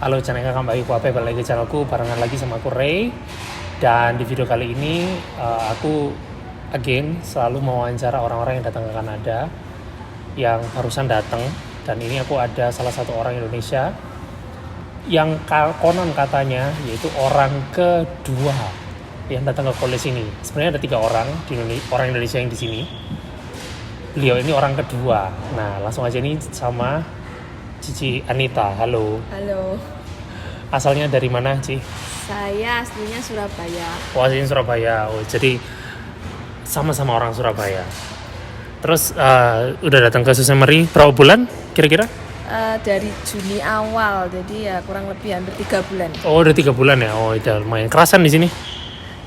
Halo channel kakak Mbak Iku balik lagi channelku barengan lagi sama aku Ray. Dan di video kali ini aku again selalu mewawancara orang-orang yang datang ke Kanada yang barusan datang. Dan ini aku ada salah satu orang Indonesia yang konon katanya yaitu orang kedua yang datang ke college ini. Sebenarnya ada 3 orang orang Indonesia yang di sini. Beliau ini orang kedua. Nah langsung aja nih sama Cici Anita. Halo. Halo. Asalnya dari mana, Ci? Saya aslinya Surabaya. Oh, aslinya Surabaya. Oh, jadi sama-sama orang Surabaya. Terus udah datang ke Susemeri berapa bulan kira-kira? Dari Juni awal, jadi ya kurang lebih hampir 3 bulan. Oh, udah 3 bulan ya. Oh, udah lumayan kerasan di sini.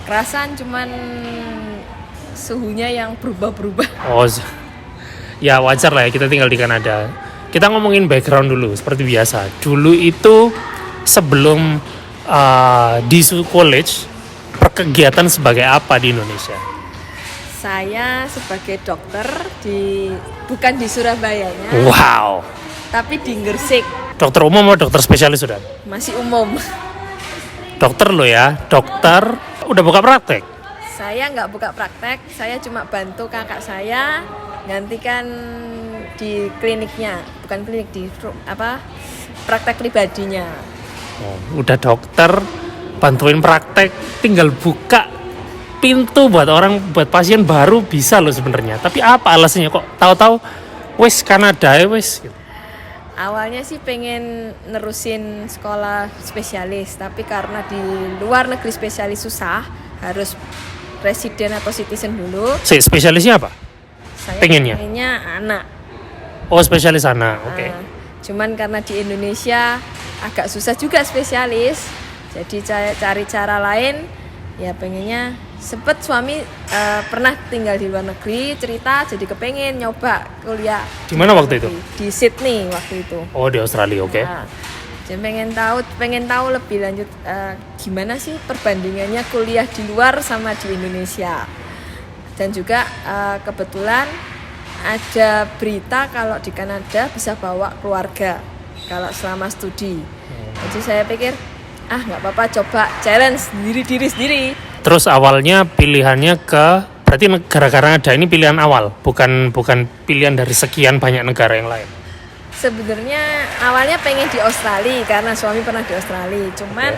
Kerasan cuman suhunya yang berubah-berubah. Oh, ya wajar lah ya, kita tinggal di Kanada. Kita ngomongin background dulu seperti biasa. Dulu itu sebelum di college, perkegiatan sebagai apa di Indonesia? Saya sebagai dokter bukan di Surabayanya. Wow. Tapi di Gresik. Dokter umum atau dokter spesialis sudah? Masih umum. Dokter lo ya, dokter udah buka praktek? Saya nggak buka praktek, saya cuma bantu kakak saya gantikan di kliniknya, bukan klinik, di praktek pribadinya. Oh, udah dokter, bantuin praktek, tinggal buka pintu buat pasien baru bisa loh sebenarnya. Tapi apa alasannya kok tahu-tahu wes Kanada ya wes? Awalnya sih pengen nerusin sekolah spesialis, tapi karena di luar negeri spesialis susah, harus residen atau citizen dulu. Spesialisnya apa? Saya pengennya anak. Oh, spesialis anak, oke. Okay. Cuman karena di Indonesia agak susah juga spesialis, jadi saya cari cara lain. Ya pengennya, sempet suami pernah tinggal di luar negeri, cerita jadi kepengen nyoba kuliah. Di mana waktu itu? Di Sydney waktu itu. Oh, di Australia, oke. Okay. Nah, jadi pengen tahu lebih lanjut gimana sih perbandingannya kuliah di luar sama di Indonesia. Dan juga kebetulan ada berita kalau di Kanada bisa bawa keluarga kalau selama studi. Jadi saya pikir nggak apa-apa, coba challenge diri sendiri. Terus awalnya pilihannya berarti negara Kanada ini pilihan awal, bukan pilihan dari sekian banyak negara yang lain. Sebenarnya awalnya pengen di Australia karena suami pernah di Australia. Cuman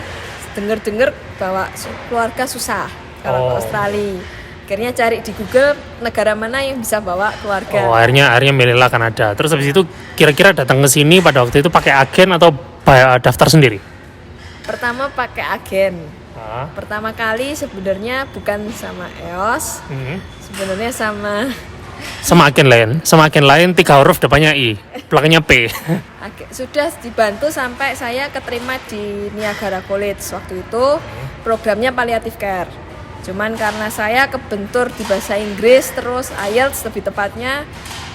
dengar bahwa keluarga susah kalau ke Australia. Akhirnya cari di Google negara mana yang bisa bawa keluarga. Oh, akhirnya milihlah Kanada. Terus habis itu kira-kira datang ke sini pada waktu itu pakai agen atau daftar sendiri? Pertama pakai agen. Pertama kali sebenarnya bukan sama EOS. Sebenarnya sama agen lain. Sama agen lain 3 huruf depannya I, belakangnya P. Sudah dibantu sampai saya keterima di Niagara College waktu itu. Programnya palliative care. Cuman karena saya kebentur di bahasa Inggris, terus IELTS lebih tepatnya,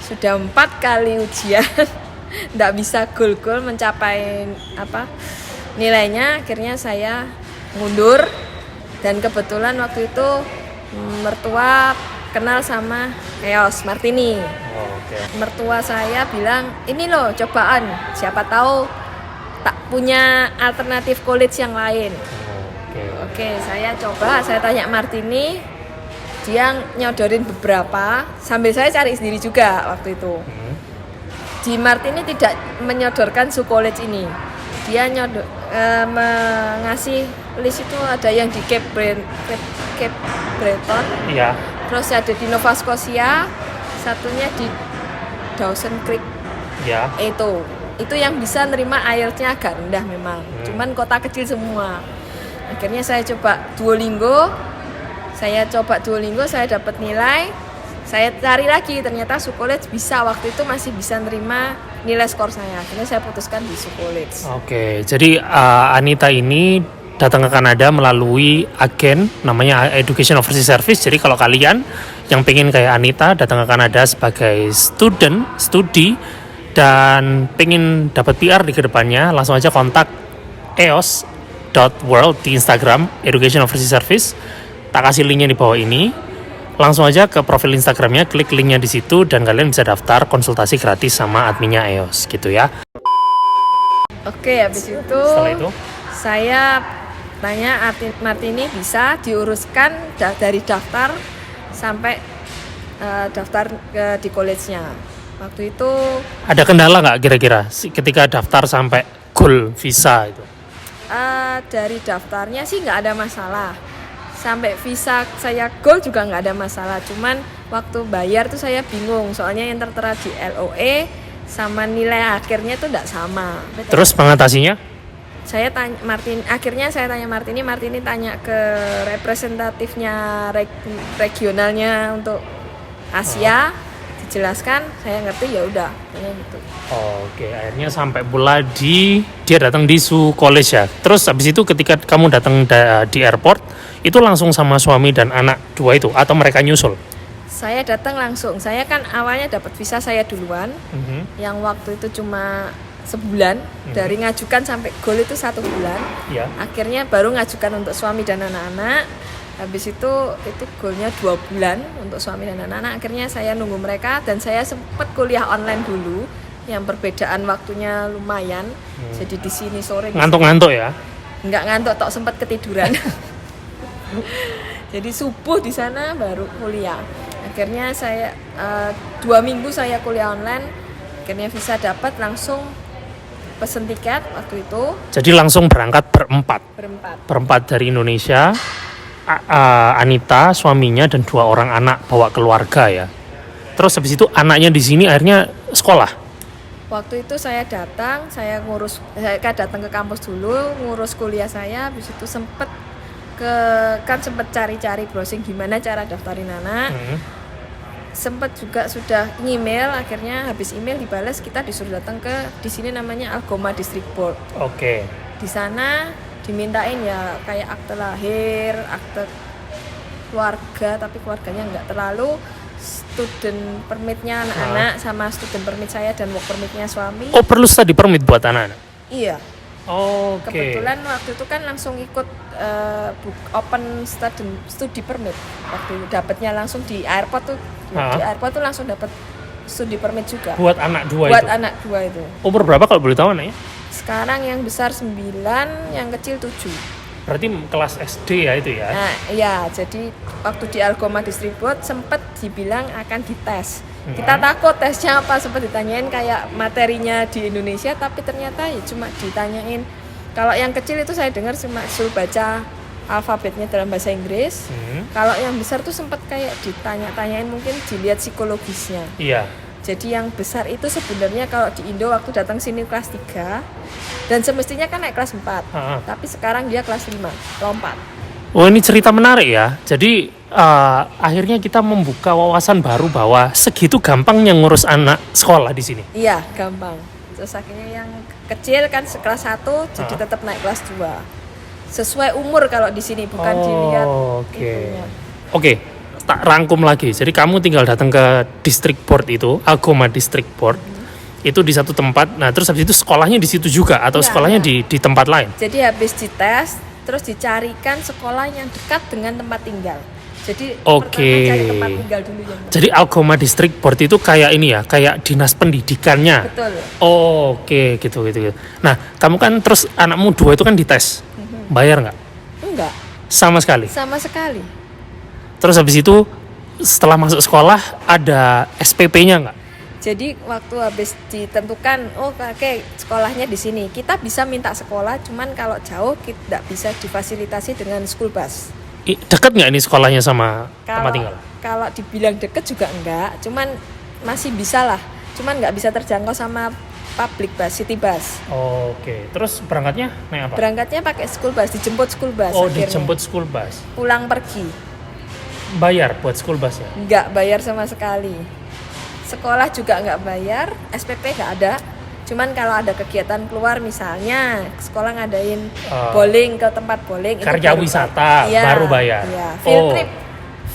sudah 4 kali ujian nggak bisa goal mencapai nilainya. Akhirnya saya mundur, dan kebetulan waktu itu mertua kenal sama EOS Martini. Mertua saya bilang, ini loh cobaan, siapa tahu tak punya alternatif college yang lain. Oke, saya coba, saya tanya Martini, dia nyodorin beberapa, sambil saya cari sendiri juga waktu itu. Di Martini tidak menyodorkan college ini, dia mengasih list itu ada yang di Cape Breton, iya. Terus ada di Nova Scotia, satunya di Dawson Creek, ya. Itu yang bisa nerima IELTS-nya agak rendah memang, cuman kota kecil semua. Akhirnya saya coba Duolingo, saya dapat nilai, saya cari lagi, ternyata college bisa, waktu itu masih bisa nerima nilai skor saya. Akhirnya saya putuskan di college. Oke, jadi Anita ini datang ke Kanada melalui agen namanya Education Overseas Service. Jadi kalau kalian yang pengen kayak Anita datang ke Kanada sebagai studi dan pengen dapat PR di kedepannya, langsung aja kontak EOS.world di Instagram, Education Overseas Service. Tak kasih linknya di bawah ini. Langsung aja ke profil Instagramnya, klik linknya di situ, dan kalian bisa daftar konsultasi gratis sama adminnya EOS gitu ya. Oke, habis itu Setelah itu? saya tanya Martini bisa diuruskan dari daftar sampai daftar di college-nya. Waktu itu Ada kendala nggak kira-kira ketika daftar sampai goal visa itu? dari daftarnya sih nggak ada masalah. Sampai visa saya goal juga nggak ada masalah. Cuman waktu bayar tuh saya bingung. Soalnya yang tertera di LOE sama nilai akhirnya itu nggak sama. Terus mengatasinya? Saya tanya akhirnya saya tanya Martini tanya ke representatifnya regionalnya untuk Asia, dijelaskan, saya ngerti, ya udah, kayak gitu. Oke, akhirnya sampai pula dia datang di Su College ya. Terus habis itu ketika kamu datang di airport, itu langsung sama suami dan anak dua itu atau mereka nyusul? Saya datang langsung. Saya kan awalnya dapat visa saya duluan, yang waktu itu cuma sebulan, dari ngajukan sampai goal itu 1 bulan. Ya. Akhirnya baru ngajukan untuk suami dan anak-anak. Habis itu goalnya 2 bulan untuk suami dan anak-anak. Akhirnya saya nunggu mereka dan saya sempat kuliah online dulu, yang perbedaan waktunya lumayan. Jadi di sini sore. Ngantuk-ngantuk ya? Nggak ngantuk, tok sempat ketiduran. Jadi subuh di sana baru kuliah. Akhirnya saya 2 minggu saya kuliah online. Akhirnya visa dapat, langsung pesen tiket waktu itu. Jadi langsung berangkat berempat dari Indonesia. Anita, suaminya dan 2 orang anak bawa keluarga ya. Terus habis itu anaknya di sini akhirnya sekolah. Waktu itu saya datang datang ke kampus dulu, ngurus kuliah saya. Habis itu sempet cari-cari browsing gimana cara daftarin anak. Sempet juga sudah email, akhirnya habis email dibalas, kita disuruh datang di sini namanya Algoma District Board. Oke. Di sana dimintain ya kayak akte lahir, akte keluarga, tapi keluarganya nggak terlalu, student permitnya anak-anak sama student permit saya dan work permitnya suami. Oh, perlu study permit buat anak-anak? Iya. Oke. Kebetulan waktu itu kan langsung ikut open studi permit. Waktu dapatnya langsung di airport tuh. Di airport tuh langsung dapat studi permit juga. Buat anak 2 itu? Buat anak 2 itu. Umur berapa kalau boleh tahu anaknya? Sekarang yang besar 9, yang kecil 7. Berarti kelas SD ya itu ya? Nah, iya, jadi waktu di Algoma District Board sempat dibilang akan dites. Kita takut tesnya apa, sempat ditanyain kayak materinya di Indonesia, tapi ternyata ya cuma ditanyain. Kalau yang kecil itu saya dengar cuma suruh baca alfabetnya dalam bahasa Inggris. Kalau yang besar tuh sempat kayak ditanya-tanyain, mungkin dilihat psikologisnya. Iya. Jadi yang besar itu sebenarnya kalau di Indo waktu datang sini kelas 3 dan semestinya kan naik kelas 4. Tapi sekarang dia kelas 5, lompat. Oh, ini cerita menarik ya. Jadi akhirnya kita membuka wawasan baru bahwa segitu gampangnya ngurus anak sekolah di sini. Iya, gampang. Terus akhirnya yang kecil kan kelas 1 jadi tetap naik kelas 2. Sesuai umur kalau di sini, bukan dilihat itunya. Oke. Tak rangkum lagi. Jadi kamu tinggal datang ke district board itu, Algoma District Board. Itu di satu tempat. Nah, terus habis itu sekolahnya di situ juga atau sekolahnya di tempat lain? Jadi habis dites, terus dicarikan sekolah yang dekat dengan tempat tinggal. Jadi pertama cari tempat tinggal dulu yang. Jadi Algoma District Board itu kayak ini ya, kayak dinas pendidikannya. Betul. Oke, gitu. Nah, kamu kan terus anakmu 2 itu kan dites. Bayar nggak? Enggak. Sama sekali. Sama sekali. Terus habis itu setelah masuk sekolah ada SPP-nya nggak? Jadi waktu habis ditentukan, oke, sekolahnya di sini. Kita bisa minta sekolah, cuman kalau jauh tidak bisa difasilitasi dengan school bus. Dekat nggak ini sekolahnya sama tempat tinggal? Kalau dibilang deket juga enggak, cuman masih bisa lah. Cuman nggak bisa terjangkau sama public bus, city bus. Oke. Terus berangkatnya naik apa? Berangkatnya pakai school bus, dijemput school bus. Oh, akhirnya. dijemput school bus. Pulang pergi. Bayar buat school busnya? Nggak bayar sama sekali. Sekolah juga nggak bayar, SPP nggak ada. Cuman kalau ada kegiatan keluar, misalnya sekolah ngadain bowling ke tempat bowling, karya wisata baru bayar. Iya, field trip.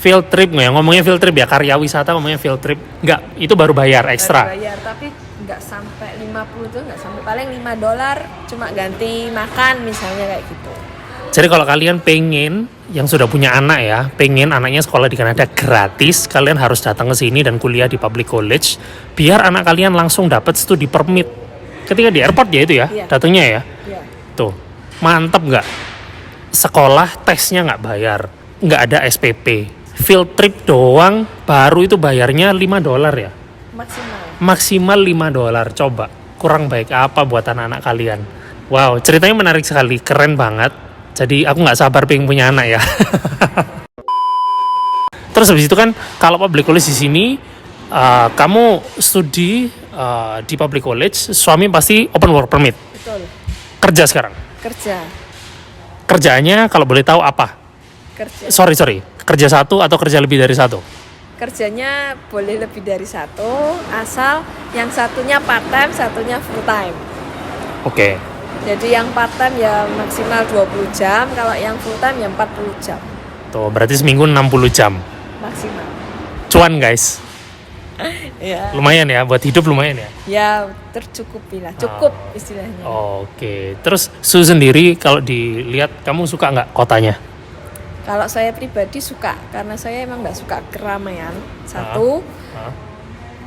Field trip nggak ya? Ngomongnya field trip ya, karya wisata ngomongnya field trip. Nggak, itu baru bayar ekstra. Baru bayar, tapi nggak sampai 50 tuh, nggak sampai, paling $5 cuma ganti makan misalnya kayak gitu. Jadi kalau kalian pengen yang sudah punya anak ya, pengen anaknya sekolah di Kanada gratis, kalian harus datang ke sini dan kuliah di public college biar anak kalian langsung dapat studi permit ketika di airport ya itu ya, Iya. datangnya ya. Iya. Tuh, mantep nggak? Sekolah tesnya nggak bayar, nggak ada SPP. Field trip doang, baru itu bayarnya $5 ya. Maksimal. Maksimal $5. Coba, kurang baik apa buat anak-anak kalian? Wow, ceritanya menarik sekali, keren banget. Jadi aku nggak sabar pengen punya anak ya. Terus habis itu kan, kalau public college di sini, kamu studi di public college, suami pasti open work permit. Betul. Kerja sekarang. Kerja. Kerjaannya kalau boleh tahu apa? Kerja. Sorry, kerja satu atau kerja lebih dari satu? Kerjanya boleh lebih dari satu, asal yang satunya part time, satunya full time. Oke. Jadi yang part time ya maksimal 20 jam, kalau yang full time ya 40 jam Tuh, berarti seminggu 60 jam. maksimal. Cuan guys, Ya. lumayan ya, buat hidup lumayan ya. Ya tercukupi lah, cukup istilahnya. Oke, terus Su sendiri kalau dilihat, kamu suka nggak kotanya? Kalau saya pribadi suka, karena saya emang nggak suka keramaian. Satu,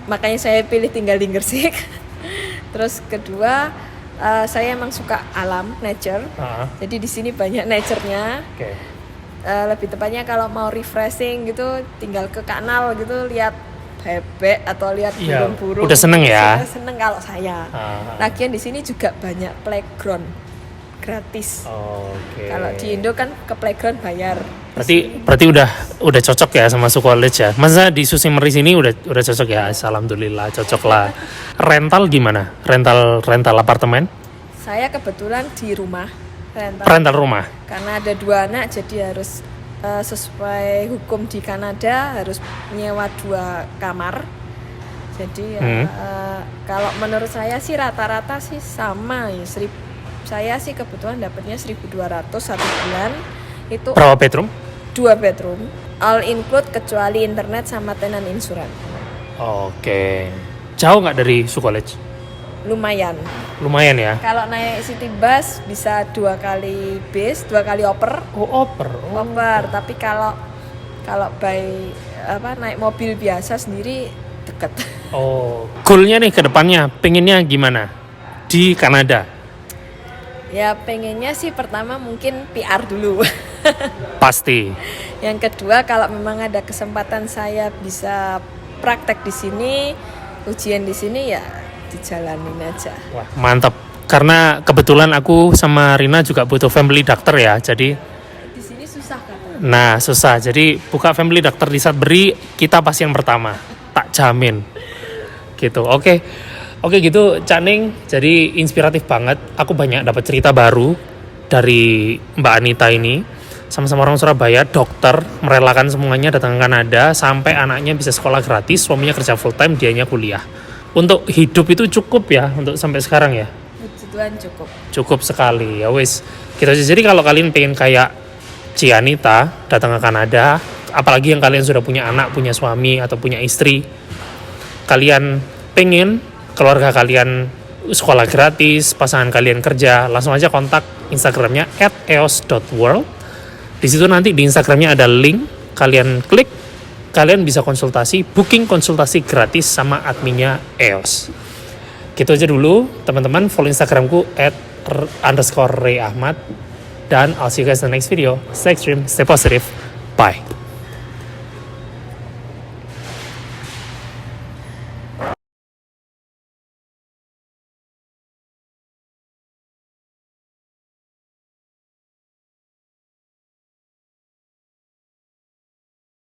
makanya saya pilih tinggal di Gresik. Terus kedua, saya emang suka alam, nature. Jadi di sini banyak nature-nya. Oke. Lebih tepatnya kalau mau refreshing gitu, tinggal ke kanal gitu, lihat bebek atau lihat Iya, burung-burung. udah seneng ya? Seneng kalau saya. Lagian di sini juga banyak playground gratis. Oke. Kalau di Indo kan ke playground bayar. Berarti udah cocok ya sama Su College ya. Masa di Susimeri sini udah cocok ya? Alhamdulillah cocok lah. Rental gimana? Rental apartemen? Saya kebetulan di rumah Rental rumah. karena ada 2 anak, jadi harus sesuai hukum di Kanada harus nyewa 2 kamar. Jadi kalau menurut saya sih rata-rata sih sama ya. Saya sih kebetulan dapatnya 1.200 satu bulan. Itu Berapa bedroom? 2 bedroom, all include kecuali internet sama tenant insurance. Oke. Jauh nggak dari Su College? Lumayan. Lumayan ya. Kalau naik city bus bisa 2 kali bis, 2 kali oper. Oper. Oper, tapi kalau naik mobil biasa sendiri deket. Goalnya nih ke depannya, pengennya gimana di Kanada? Ya pengennya sih pertama mungkin PR dulu. Pasti. Yang kedua kalau memang ada kesempatan saya bisa praktek di sini, ujian di sini ya dijalanin aja. Wah, mantap. Karena kebetulan aku sama Rina juga butuh family doctor ya. Jadi Di sini susah kan? nah susah. Jadi buka family doctor di Sudbury, kita pasien pertama. Tak jamin. Gitu. Oke gitu Cak Ning, jadi inspiratif banget. Aku banyak dapat cerita baru dari Mbak Anita ini. Sama-sama orang Surabaya, dokter, merelakan semuanya datang ke Kanada sampai anaknya bisa sekolah gratis, suaminya kerja full time, dianya kuliah. Untuk hidup itu cukup ya untuk sampai sekarang ya. Puji Tuhan cukup. Cukup sekali ya wis. Gitu aja. Jadi kalau kalian pengen kayak Cianita datang ke Kanada, apalagi yang kalian sudah punya anak, punya suami atau punya istri, kalian pengen keluarga kalian sekolah gratis, pasangan kalian kerja, langsung aja kontak Instagramnya @eos.world. Di situ nanti di Instagramnya ada link, kalian klik, kalian bisa booking konsultasi gratis sama adminnya EOS. Gitu aja dulu, teman-teman. Follow Instagramku @_rayahmad. Dan I'll see you guys in the next video. Stay extreme, stay positive. Bye.